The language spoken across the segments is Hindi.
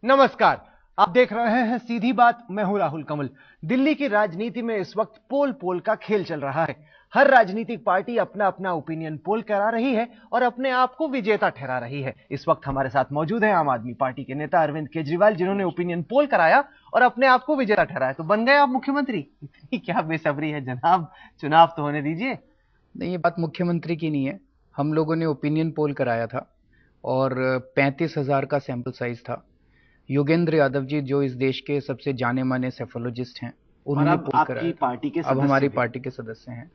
नमस्कार, आप देख रहे हैं सीधी बात। मैं हूं राहुल कमल। दिल्ली की राजनीति में इस वक्त पोल पोल का खेल चल रहा है। हर राजनीतिक पार्टी अपना अपना ओपिनियन पोल करा रही है और अपने आप को विजेता ठहरा रही है। इस वक्त हमारे साथ मौजूद है आम आदमी पार्टी के नेता अरविंद केजरीवाल, जिन्होंने ओपिनियन पोल कराया और अपने आप को विजेता ठहराया। तो बन गए आप मुख्यमंत्री। इतनी क्या बेसब्री है जनाब, चुनाव तो होने दीजिए। नहीं, ये बात मुख्यमंत्री की नहीं है। हम लोगों ने ओपिनियन पोल कराया था और 35,000 का सैंपल साइज था। योगेंद्र यादव जी, जो इस देश के सबसे जाने माने सेफोलॉजिस्ट हैं, उन्होंने पोल कराया था। पार्टी के अब हमारी पार्टी के सदस्य हैं।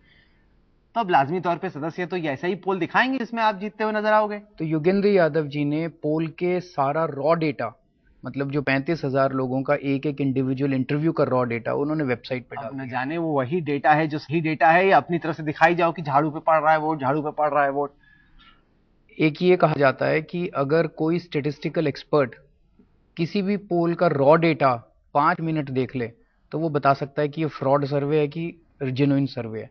तो अब लाजमी तौर पे सदस्य तो ऐसा ही पोल दिखाएंगे जिसमें आप जीतते हुए नजर आओगे। तो योगेंद्र यादव जी ने पोल के सारा रॉ डेटा, मतलब जो 35,000 लोगों का एक एक इंडिविजुअल इंटरव्यू का रॉ डेटा, उन्होंने वेबसाइट पे डाल न दिया। जाने वो वही डेटा है जो सही डेटा है या अपनी तरफ से दिखाई जाओ कि झाड़ू पे पड़ रहा है वोट, झाड़ू पे पड़ रहा है वोट। एक ये कहा जाता है कि अगर कोई स्टेटिस्टिकल एक्सपर्ट किसी भी पोल का रॉ डेटा 5 मिनट देख ले तो वो बता सकता है कि ये फ्रॉड सर्वे है कि जेन्युइन सर्वे है।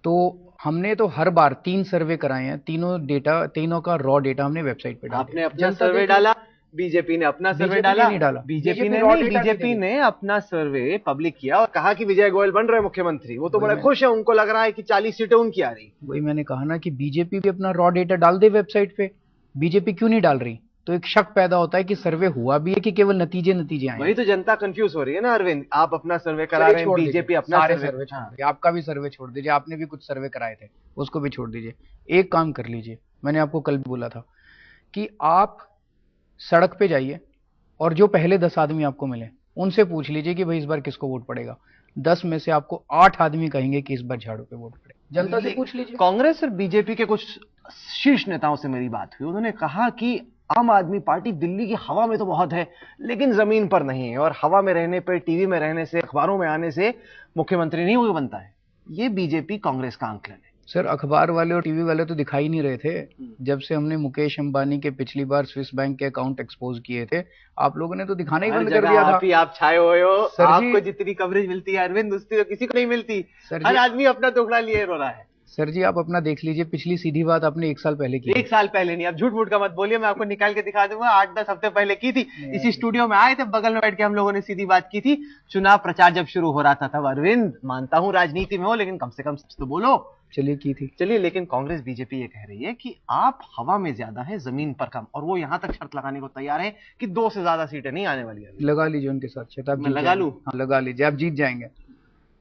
तो हमने तो हर बार 3 सर्वे कराए हैं, तीनों का रॉ डेटा हमने वेबसाइट पे डाला। आपने अपना सर्वे डाला, बीजेपी ने अपना सर्वे डाला। बीजेपी ने अपना सर्वे पब्लिक किया और कहा कि विजय गोयल बन रहे मुख्यमंत्री। वो तो बड़े खुश है, उनको लग रहा है कि 40 सीटें उनकी आ रही। वही मैंने कहा ना कि बीजेपी भी अपना रॉ डेटा डाल दे वेबसाइट पे। बीजेपी क्यों नहीं डाल रही? तो एक शक पैदा होता है कि सर्वे हुआ भी है कि केवल नतीजे आए। वही तो जनता कंफ्यूज हो रही है ना अरविंद। आप अपना सर्वे करा रहे हैं, बीजेपी अपना सर्वे छोड़ दीजिए। आपका भी सर्वे छोड़ दीजिए, आपने भी कुछ सर्वे कराए थे, उसको भी छोड़ दीजिए। एक काम कर लीजिए, मैंने आपको कल भी बोला था कि आप सड़क पे जाइए और जो पहले 10 आदमी आपको मिले उनसे पूछ लीजिए कि भाई इस बार किसको वोट पड़ेगा। 10 में से आपको 8 आदमी कहेंगे कि इस बार झाड़ू पे वोट पड़ेगा। जनता से पूछ लीजिए। कांग्रेस और बीजेपी के कुछ शीर्ष नेताओं से मेरी बात हुई। उन्होंने कहा कि आम आदमी पार्टी दिल्ली की हवा में तो बहुत है लेकिन जमीन पर नहीं है, और हवा में रहने पर, टीवी में रहने से, अखबारों में आने से मुख्यमंत्री नहीं हो बनता है। ये बीजेपी कांग्रेस का आंकलन है। सर, अखबार वाले और टीवी वाले तो दिखाई नहीं रहे थे जब से हमने मुकेश अंबानी के पिछली बार स्विस बैंक के अकाउंट एक्सपोज किए थे। आप लोगों ने तो दिखाना ही बंद कर दिया था। आप छाए हुए हो। आपको जितनी कवरेज मिलती है अरविंद, उसकी तो किसी को नहीं मिलती। हर आदमी अपना टुकड़ा लिए रो रहा है। सर जी, आप अपना देख लीजिए, पिछली सीधी बात आपने 1 साल पहले की। 1 साल पहले नहीं, आप झूठ मूठ का मत बोलिए, मैं आपको निकाल के दिखा दूंगा। 8-10 हफ्ते पहले की थी। इसी स्टूडियो में आए थे, बगल में बैठ के हम लोगों ने सीधी बात की थी। चुनाव प्रचार जब शुरू हो रहा था तब। अरविंद, मानता हूं राजनीति में हो लेकिन कम से कम सच तो बोलो। चलिए की थी। चलिए, लेकिन कांग्रेस बीजेपी ये कह रही है कि आप हवा में ज्यादा है, जमीन पर कम, और वो यहां तक शर्त लगाने को तैयार है कि 2 से ज्यादा सीटें नहीं आने वाली है। लगा लीजिए उनके साथ शर्त। मैं लगा लूं? हाँ, लगा लीजिए, आप जीत जाएंगे।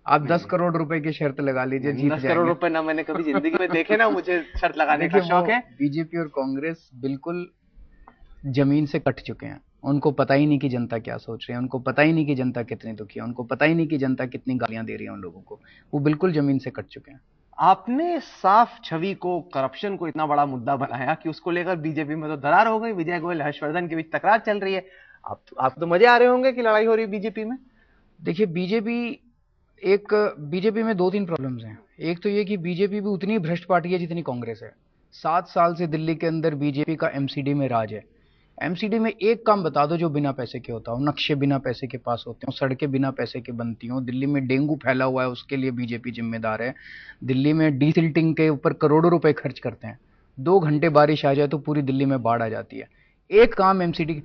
आप 10 करोड़ रुपए की शर्त लगा लीजिए, जीत जाएंगे। 10 करोड़ रुपए ना मैंने कभी जिंदगी में देखे, ना मुझे शर्त लगाने का शौक है। बीजेपी और कांग्रेस बिल्कुल जमीन से कट चुके हैं। उनको पता ही नहीं कि जनता क्या सोच रही है, उनको पता ही नहीं कि जनता कितनी दुखी है, उनको पता ही नहीं कि जनता कितनी गालियां दे रही है उन लोगों को। वो बिल्कुल जमीन से कट चुके हैं। आपने साफ छवि को, करप्शन को इतना बड़ा मुद्दा बनाया कि उसको लेकर बीजेपी में तो दरार हो गई। विजय गोयल, हर्षवर्धन के बीच तकरार चल रही है। आप तो मजे आ रहे होंगे कि लड़ाई हो रही है बीजेपी में। देखिए, बीजेपी में 2-3 प्रॉब्लम्स हैं। एक तो ये कि बीजेपी भी उतनी भ्रष्ट पार्टी है जितनी कांग्रेस है। 7 साल से दिल्ली के अंदर बीजेपी का एमसीडी में राज है। एमसीडी में एक काम बता दो जो बिना पैसे के होता हो। नक्शे बिना पैसे के पास होते हो, सड़कें बिना पैसे के बनती हो। दिल्ली में डेंगू फैला हुआ है, उसके लिए बीजेपी जिम्मेदार है। दिल्ली में डीसिल्टिंग के ऊपर करोड़ों रुपए खर्च करते हैं। 2 घंटे बारिश आ जाए तो पूरी दिल्ली में बाढ़ आ जाती है। एक काम एमसीडी।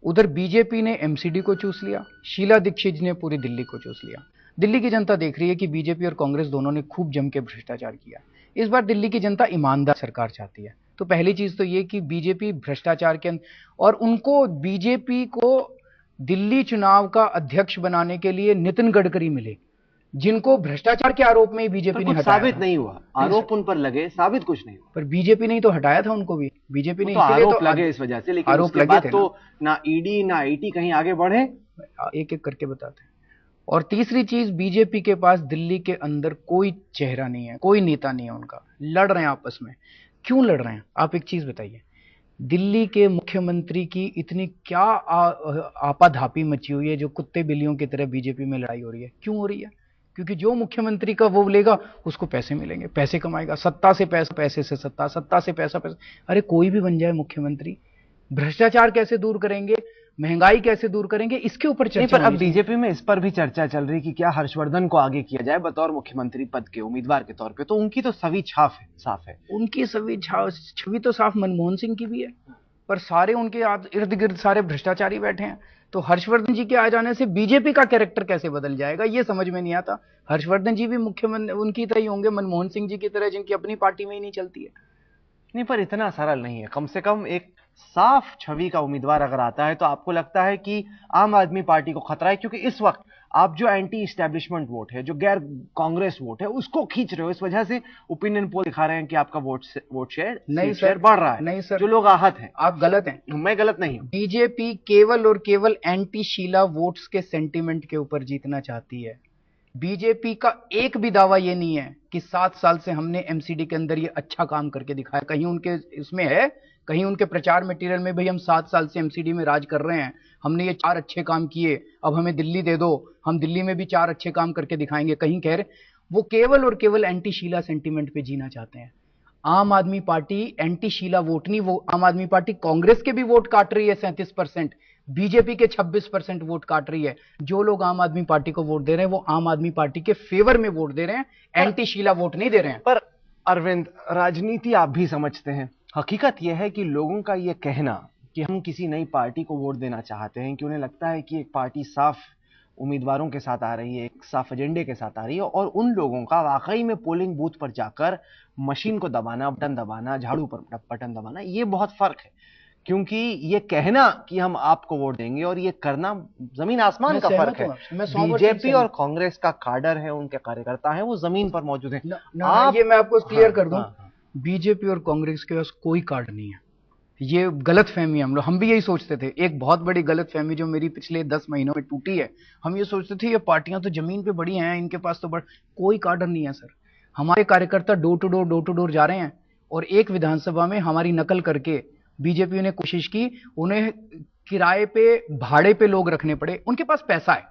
उधर बीजेपी ने एमसीडी को चूस लिया, शीला दीक्षित ने पूरी दिल्ली को चूस लिया। दिल्ली की जनता देख रही है कि बीजेपी और कांग्रेस दोनों ने खूब जम के भ्रष्टाचार किया। इस बार दिल्ली की जनता ईमानदार सरकार चाहती है। तो पहली चीज तो ये कि बीजेपी भ्रष्टाचार के और उनको, बीजेपी को दिल्ली चुनाव का अध्यक्ष बनाने के लिए नितिन गडकरी मिले, जिनको भ्रष्टाचार के आरोप में ही बीजेपी ने हटाया। साबित नहीं हुआ, आरोप उन पर लगे, साबित कुछ नहीं हुआ। पर बीजेपी ने ही तो हटाया था उनको भी। बीजेपी ने आरोप लगे इस वजह से, लेकिन उसके बाद तो ना ईडी ना आईटी कहीं आगे बढ़े। एक एक करके बताते हैं। और तीसरी चीज, बीजेपी के पास दिल्ली के अंदर कोई चेहरा नहीं है, कोई नेता नहीं है उनका। लड़ रहे हैं आपस में। क्यों लड़ रहे हैं? आप एक चीज बताइए, दिल्ली के मुख्यमंत्री की इतनी क्या आपाधापी मची हुई है जो कुत्ते बिल्लियों की तरह बीजेपी में लड़ाई हो रही है? क्यों हो रही है? क्योंकि जो मुख्यमंत्री का वो लेगा उसको पैसे मिलेंगे, पैसे कमाएगा। सत्ता से पैसा, पैसे से सत्ता, सत्ता से पैसा, पैसा। अरे कोई भी बन जाए मुख्यमंत्री, भ्रष्टाचार कैसे दूर करेंगे, महंगाई कैसे दूर करेंगे, इसके ऊपर चर्चा। पर अब बीजेपी में इस पर भी चर्चा चल रही कि क्या हर्षवर्धन को आगे किया जाए बतौर मुख्यमंत्री पद के उम्मीदवार के तौर पे। तो उनकी तो छवि साफ है। उनकी छवि तो साफ मनमोहन सिंह की भी है। पर सारे उनके इर्द गिर्द सारे भ्रष्टाचारी बैठे हैं। तो हर्षवर्धन जी के आ जाने से बीजेपी का कैरेक्टर कैसे बदल जाएगा, ये समझ में नहीं आता। हर्षवर्धन जी भी मुख्यमंत्री उनकी तरह ही होंगे, मनमोहन सिंह जी की तरह, जिनकी अपनी पार्टी में ही नहीं चलती है। नहीं, पर इतना सरल नहीं है। कम से कम एक साफ छवि का उम्मीदवार अगर आता है तो आपको लगता है कि आम आदमी पार्टी को खतरा है, क्योंकि इस वक्त आप जो एंटी इस्टेब्लिशमेंट वोट है, जो गैर कांग्रेस वोट है, उसको खींच रहे हो। इस वजह से ओपिनियन पोल दिखा रहे हैं कि आपका वोट शेयर नहीं शेयर सर, बढ़ रहा है। नहीं सर, जो लोग आहत हैं। आप गलत हैं। मैं गलत नहीं हूं। बीजेपी केवल और केवल एंटी शीला वोट्स के सेंटीमेंट के ऊपर जीतना चाहती है। बीजेपी का एक भी दावा ये नहीं है कि 7 साल से हमने एमसीडी के अंदर ये अच्छा काम करके दिखाया। कहीं उनके इसमें है, कहीं उनके प्रचार मटेरियल में, भाई हम 7 साल से एमसीडी में राज कर रहे हैं, हमने ये 4 अच्छे काम किए, अब हमें दिल्ली दे दो, हम दिल्ली में भी 4 अच्छे काम करके दिखाएंगे, कहीं कह रहे। वो केवल और केवल एंटी शीला सेंटीमेंट पे जीना चाहते हैं। आम आदमी पार्टी एंटी शीला वोट नहीं, वो आम आदमी पार्टी कांग्रेस के भी वोट काट रही है 37%, बीजेपी के 26% वोट काट रही है। जो लोग आम आदमी पार्टी को वोट दे रहे हैं वो आम आदमी पार्टी के फेवर में वोट दे रहे हैं, एंटी शीला वोट नहीं दे रहे हैं। पर अरविंद, राजनीति आप भी समझते हैं। हकीकत यह है कि लोगों का यह कहना कि हम किसी नई पार्टी को वोट देना चाहते हैं कि उन्हें लगता है कि एक पार्टी साफ उम्मीदवारों के साथ आ रही है, एक साफ एजेंडे के साथ आ रही है, और उन लोगों का वाकई में पोलिंग बूथ पर जाकर मशीन को दबाना, बटन दबाना, झाड़ू पर बटन दबाना, ये बहुत फर्क है। क्योंकि ये कहना कि हम आपको वोट देंगे और ये करना जमीन आसमान का फर्क है। बीजेपी और कांग्रेस का काडर है, उनके कार्यकर्ता हैं, वो जमीन पर मौजूद हैं। ये मैं आपको क्लियर कर दूं, बीजेपी और कांग्रेस के पास कोई कार्ड नहीं है। ये गलत फहमी है। हम भी यही सोचते थे। एक बहुत बड़ी गलत फहमी जो मेरी पिछले 10 महीनों में टूटी है, हम ये सोचते थे ये पार्टियां तो जमीन पे बड़ी हैं, इनके पास तो कोई कार्डर नहीं है सर। हमारे कार्यकर्ता डोर टू डोर जा रहे हैं, और एक विधानसभा में हमारी नकल करके बीजेपी ने कोशिश की, उन्हें किराए पे, भाड़े पे लोग रखने पड़े। उनके पास पैसा है,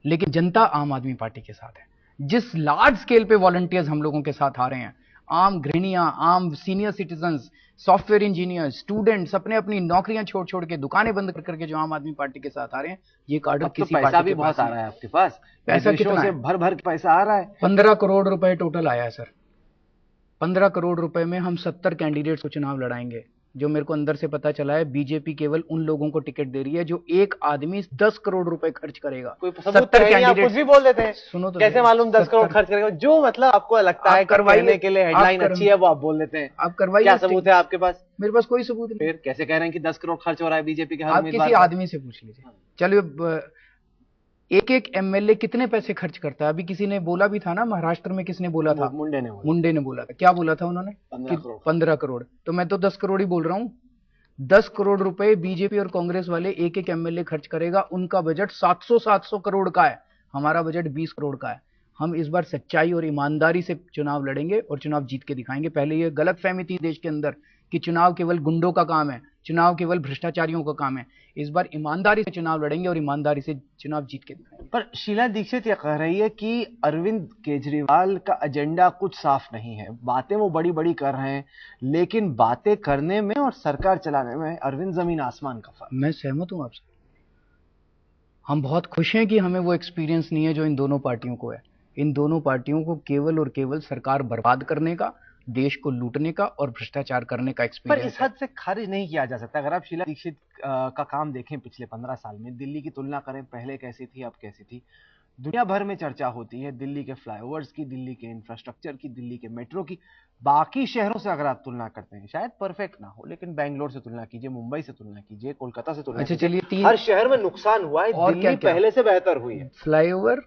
लेकिन जनता आम आदमी पार्टी के साथ है। जिस लार्ज स्केल पे वॉलंटियर्स हम लोगों के साथ आ रहे हैं, आम गृहिणियां, आम senior citizens, software engineer, students अपने अपनी नौकरियां छोड़ छोड़ के, दुकानें बंद करके जो आम आदमी पार्टी के साथ आ रहे हैं, ये कार्ड किसी पैसा भी बहुत आ रहा है आपके पास। पैसा कितना से भर भर के पैसा आ रहा है। 15 करोड़ रुपए टोटल आया है सर। 15 करोड़ रुपए में हम 70 कैंडिडेट्स को चुनाव लड़ाएंगे। जो मेरे को अंदर से पता चला है, बीजेपी केवल उन लोगों को टिकट दे रही है जो एक आदमी 10 करोड़ रुपए खर्च करेगा। 70 कैंडिडेट कुछ भी बोल देते हैं। सुनो तो कैसे मालूम 10 करोड़ खर्च करेगा? जो मतलब आपको लगता है करवाने के लिए हेडलाइन अच्छी है वो आप बोल देते हैं। आप करवाइए। क्या सबूत है आपके पास? मेरे पास कोई सबूत नहीं। फिर कैसे कह रहे हैं कि 10 करोड़ खर्च हो रहा है बीजेपी के हर आप किसी आदमी से पूछ लीजिए। चलिए, एक एक एमएलए कितने पैसे खर्च करता है? अभी किसी ने बोला भी था ना, महाराष्ट्र में किसने बोला था? मुंडे ने बोला था। क्या बोला था उन्होंने? 15 करोड़। तो मैं तो 10 करोड़ ही बोल रहा हूँ। 10 करोड़ रुपए बीजेपी और कांग्रेस वाले एक एक एमएलए खर्च करेगा। उनका बजट 700 करोड़ का है, हमारा बजट 20 करोड़ का है। हम इस बार सच्चाई और ईमानदारी से चुनाव लड़ेंगे और चुनाव जीत के दिखाएंगे। पहले ये गलतफहमी थी देश के अंदर कि चुनाव केवल गुंडों का काम है, चुनाव केवल भ्रष्टाचारियों का काम है। इस बार ईमानदारी से चुनाव लड़ेंगे और ईमानदारी से चुनाव जीत के दिखाएंगे। पर शीला दीक्षित ये कह रही है कि अरविंद केजरीवाल का एजेंडा कुछ साफ नहीं है। बातें वो बड़ी बड़ी कर रहे हैं, लेकिन बातें करने में और सरकार चलाने में अरविंद जमीन आसमान का फर्क। मैं सहमत हूं आपसे। हम बहुत खुश हैं कि हमें वो एक्सपीरियंस नहीं है जो इन दोनों पार्टियों को है। इन दोनों पार्टियों को केवल और केवल सरकार बर्बाद करने का, देश को लूटने का और भ्रष्टाचार करने का एक्सपीरियंस। पर इस हद से खारिज नहीं किया जा सकता। अगर आप शीला दीक्षित का काम देखें पिछले 15 साल में, दिल्ली की तुलना करें, पहले कैसी थी अब कैसी थी, दुनिया भर में चर्चा होती है दिल्ली के फ्लाईओवर्स की, दिल्ली के इंफ्रास्ट्रक्चर की, दिल्ली के मेट्रो की। बाकी शहरों से अगर आप तुलना करते हैं, शायद परफेक्ट ना हो, लेकिन बैंगलोर से तुलना कीजिए, मुंबई से तुलना कीजिए, कोलकाता से तुलना कीजिए। चलिए, हर शहर में नुकसान हुआ है, दिल्ली पहले से बेहतर हुई है। फ्लाईओवर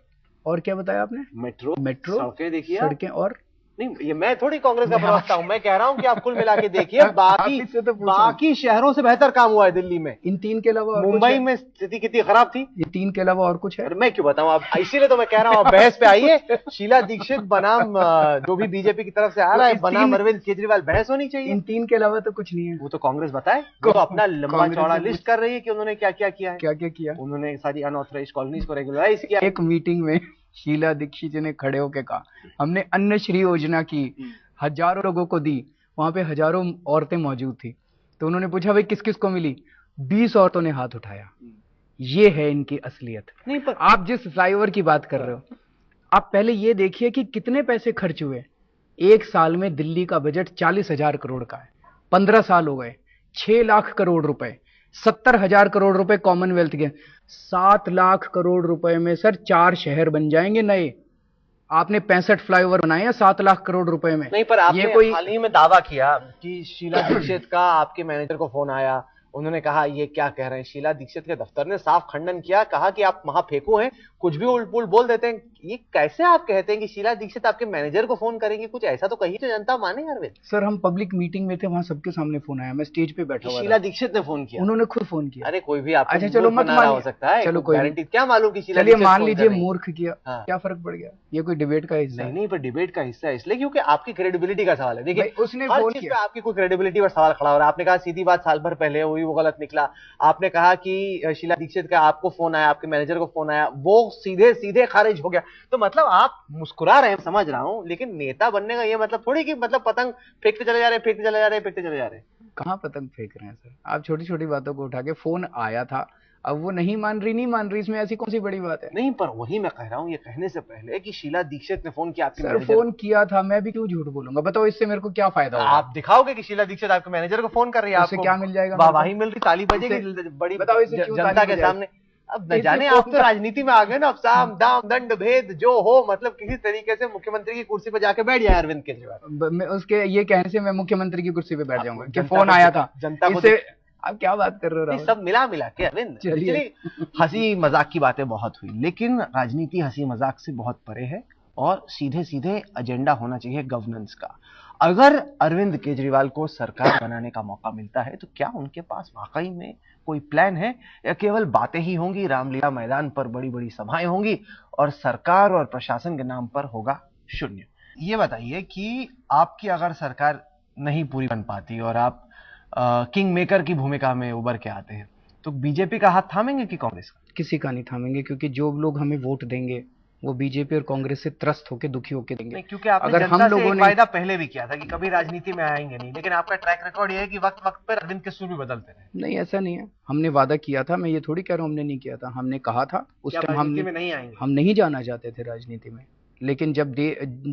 और क्या बताया आपने? मेट्रो, सड़कें देखिए, सड़कें। और नहीं, ये मैं थोड़ी कांग्रेस का प्रवक्ता हूं। मैं कह रहा हूं कि आप कुल मिला के देखिए, बाकी शहरों से बेहतर काम हुआ है दिल्ली में। इन 3 के अलावा मुंबई में स्थिति कितनी खराब थी, ये 3 के अलावा और कुछ है? मैं क्यों बताऊं आप? इसीलिए तो मैं कह रहा हूं आप बहस पे आइए। शीला दीक्षित बनाम जो भी बीजेपी की तरफ से आ रहा है बनाम अरविंद केजरीवाल, बहस होनी चाहिए। इन 3 के अलावा तो कुछ नहीं है। वो तो कांग्रेस बताए, वो तो अपना लंबा चौड़ा लिस्ट कर रही है कि उन्होंने क्या क्या किया है। क्या क्या किया? उन्होंने सारी अनऑथराइज्ड कॉलोनीज को रेगुलराइज किया। एक मीटिंग में शीला दीक्षित ने खड़े होकर कहा, हमने अन्न श्री योजना की, हजारों लोगों को दी। वहां पे हजारों औरतें मौजूद थी, तो उन्होंने पूछा भाई किस किस को मिली? 20 औरतों ने हाथ उठाया। ये है इनकी असलियत। नहीं, पर आप जिस फ्लाईओवर की बात कर रहे हो, आप पहले ये देखिए कि कितने पैसे खर्च हुए। एक साल में दिल्ली का बजट 40,000 करोड़ का है। 15 साल हो गए, 6 लाख करोड़ रुपए, 70,000 करोड़ रुपए कॉमनवेल्थ के, 7 लाख करोड़ रुपए में सर 4 शहर बन जाएंगे नए। आपने 65 फ्लाईओवर बनाए हैं 7 लाख करोड़ रुपए में। नहीं, पर आपने ये कोई हाल ही में दावा किया कि शीला दीक्षित का आपके मैनेजर को फोन आया, उन्होंने कहा ये क्या कह रहे हैं। शीला दीक्षित के दफ्तर ने साफ खंडन किया, कहा कि आप महाफेकू हैं, कुछ भी उलट बोल देते हैं। ये कैसे आप कहते हैं कि शीला दीक्षित आपके मैनेजर को फोन करेंगे? कुछ ऐसा तो कही तो जनता माने अरविंद। सर हम पब्लिक मीटिंग में थे, वहां सबके सामने फोन आया, मैं स्टेज पे बैठा हुआ था। शीला दीक्षित ने फोन किया? उन्होंने खुद फोन किया। अरे कोई भी आपको अच्छा चलो मत मान हो सकता है, चलो कोई गारंटी क्या मालूम कि शीला चलिए दीक्षित मान फोन लीजिए कर रही है। मूर्ख किया, हाँ। क्या फर्क पड़ गया? ये कोई डिबेट का हिस्सा नहीं है? नहीं, पर डिबेट का हिस्सा है इसलिए क्योंकि आपकी क्रेडिबिलिटी का सवाल है। देखिए भाई, उसने हर फोन चीज किया। पे आपकी कोई क्रेडिबिलिटी पर सवाल खड़ा हो रहा है। आपने कहा सीधी बात साल भर पहले हुई, वो गलत निकला। आपने कहा कि शीला दीक्षित का आपको फोन आया, आपके मैनेजर को फोन आया, वो सीधे सीधे खारिज हो गया। तो मतलब आप मुस्कुरा रहे हैं, समझ रहा हूं, लेकिन नेता बनने का ये मतलब थोड़ी कि मतलब पतंग फेंकते चले जा रहे, फेंकते चले जा रहे, फेंकते चले जा रहे। कहाँ पतंग फेंक रहे हैं सर? आप छोटी छोटी बातों को उठा के, फोन आया था, अब वो नहीं मान रही, इसमें ऐसी कौन सी बड़ी बात है? नहीं, पर वही मैं कह रहा हूं, ये कहने से पहले कि शीला दीक्षित ने फोन किया आपके सर मैनेजर फोन किया था, मैं भी क्यों झूठ बोलूंगा? बताओ इससे मेरे को क्या फायदा होगा? आप दिखाओगे कि शीला दीक्षित आपके मैनेजर को फोन कर रही है, उससे आपको क्या मिल जाएगा? वाहवाही मिल रही, ताली बजेगी बड़ी बताओ इससे क्यों जनता ताली के बजाएगी? सामने। अब न जाने आप तो राजनीति में आ गए ना, अब साम दाम दंड भेद जो हो, मतलब किसी तरीके से मुख्यमंत्री की कुर्सी पर जाके बैठ जाए अरविंद केजरीवाल। मैं उसके ये कहने से मैं मुख्यमंत्री की कुर्सी पे बैठ जाऊंगा कि जनता फोन को- आया था जनता को इससे। आप क्या बात कर रहे हो नहीं, राहुल? सब मिला मिला के अरविंद। चलिए। चलिए, हंसी मजाक की बातें बहुत हुई, लेकिन राजनीति हंसी मजाक से बहुत परे है और सीधे सीधे एजेंडा होना चाहिए गवर्नेंस का। अगर अरविंद केजरीवाल को सरकार बनाने का मौका मिलता है तो क्या उनके पास वाकई में कोई प्लान है, या केवल बातें ही होंगी, रामलीला मैदान पर बड़ी बड़ी सभाएं होंगी और सरकार और प्रशासन के नाम पर होगा शून्य? ये बताइए कि आपकी अगर सरकार नहीं पूरी बन पाती और आप किंग मेकर की भूमिका में उभर के आते हैं, तो बीजेपी का हाथ थामेंगे कि कांग्रेस का? किसी का नहीं थामेंगे, क्योंकि जो लोग हमें वोट देंगे वो बीजेपी और कांग्रेस से त्रस्त होकर दुखी होकर देंगे। नहीं, क्योंकि आपने अगर जनता हम से लोगों एक ने वायदा पहले भी किया था कि कभी राजनीति में आएंगे नहीं, लेकिन आपका ट्रैक रिकॉर्ड ये है कि वक्त वक्त पर अरविंद के सुर भी बदलते रहे। नहीं, ऐसा नहीं है। हमने वादा किया था, मैं ये थोड़ी कह रहा हूँ हमने नहीं किया था, हमने कहा था उस क्या टाइम राजनीति में नहीं आएंगे? हम नहीं जाना चाहते थे राजनीति में, लेकिन जब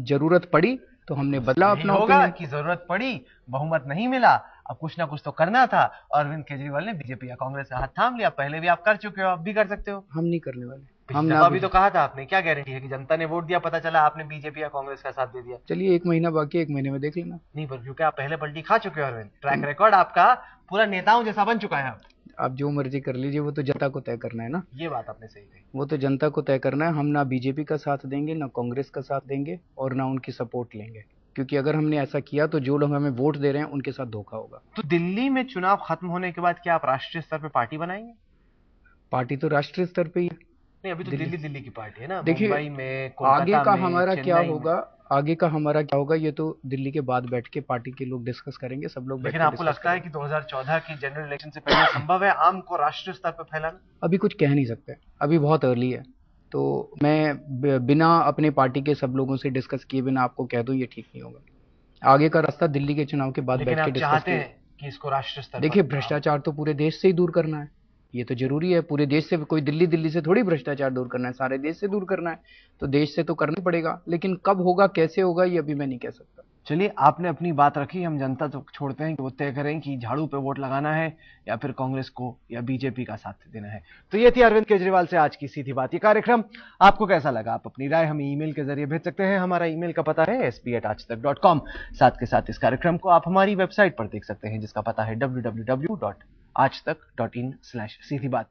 जरूरत पड़ी तो हमने बदला यही अपना होगा ओपिनियन। कि जरूरत पड़ी, बहुमत नहीं मिला, अब कुछ ना कुछ तो करना था और अरविंद केजरीवाल ने बीजेपी या कांग्रेस का हाथ थाम लिया। पहले भी आप कर चुके हो, अब भी कर सकते हो। हम नहीं करने वाले। हम ना अभी तो कहा था आपने, क्या गारंटी है कि जनता ने वोट दिया, पता चला आपने बीजेपी या कांग्रेस का साथ दे दिया? चलिए 1 महीना बाकी है, 1 महीने में देख लेना। नहीं, पर क्योंकि आप पहले पलटी खा चुके हो अरविंद, ट्रैक रिकॉर्ड आपका पूरा नेताओं जैसा बन चुका है। आप जो मर्जी कर लीजिए, वो तो जनता को तय करना है ना। ये बात आपने सही कही। वो तो जनता को तय करना है। हम ना बीजेपी का साथ देंगे, ना कांग्रेस का साथ देंगे और ना उनकी सपोर्ट लेंगे, क्योंकि अगर हमने ऐसा किया तो जो लोग हमें वोट दे रहे हैं उनके साथ धोखा होगा। तो दिल्ली में चुनाव खत्म होने के बाद क्या आप राष्ट्रीय स्तर पे पार्टी बनाएंगे? पार्टी तो राष्ट्रीय स्तर पे ही है। नहीं, अभी तो दिल्ली की पार्टी है ना। देखिए, मुंबई में, आगे कोलकाता का में, हमारा क्या चेन्नई में। होगा, आगे का हमारा क्या होगा, ये तो दिल्ली के बाद बैठ के पार्टी के लोग डिस्कस करेंगे, सब लोग बैठ लेकिन के आपको डिस्कस लगता है कि 2014 की जनरल इलेक्शन से पहले संभव है आम को राष्ट्रीय स्तर पर फैलाना? अभी कुछ कह नहीं सकते, अभी बहुत अर्ली है। तो मैं बिना अपने पार्टी के सब लोगों से डिस्कस किए बिना आपको कह दूं ये ठीक नहीं होगा। आगे का रास्ता दिल्ली के चुनाव के बाद लेकिन बैठ के आप डिस्कस चाहते किए। हैं कि इसको राष्ट्रीय स्तर देखिए, पर भ्रष्टाचार तो पूरे देश से ही दूर करना है, ये तो जरूरी है। पूरे देश से, कोई दिल्ली से थोड़ी भ्रष्टाचार दूर करना है, सारे देश से दूर करना है। तो देश से तो करना पड़ेगा, लेकिन कब होगा, कैसे होगा, ये अभी मैं नहीं कह सकता। चलिए, आपने अपनी बात रखी, हम जनता तो छोड़ते हैं कि वो तय करें कि झाड़ू पे वोट लगाना है या फिर कांग्रेस को या बीजेपी का साथ देना है। तो ये थी अरविंद केजरीवाल से आज की सीधी बात। ये कार्यक्रम आपको कैसा लगा? आप अपनी राय हमें ईमेल के जरिए भेज सकते हैं। हमारा ईमेल का पता है sp@aajtak.com। साथ के साथ इस कार्यक्रम को आप हमारी वेबसाइट पर देख सकते हैं, जिसका पता है www.aajtak.in/सीधी बात।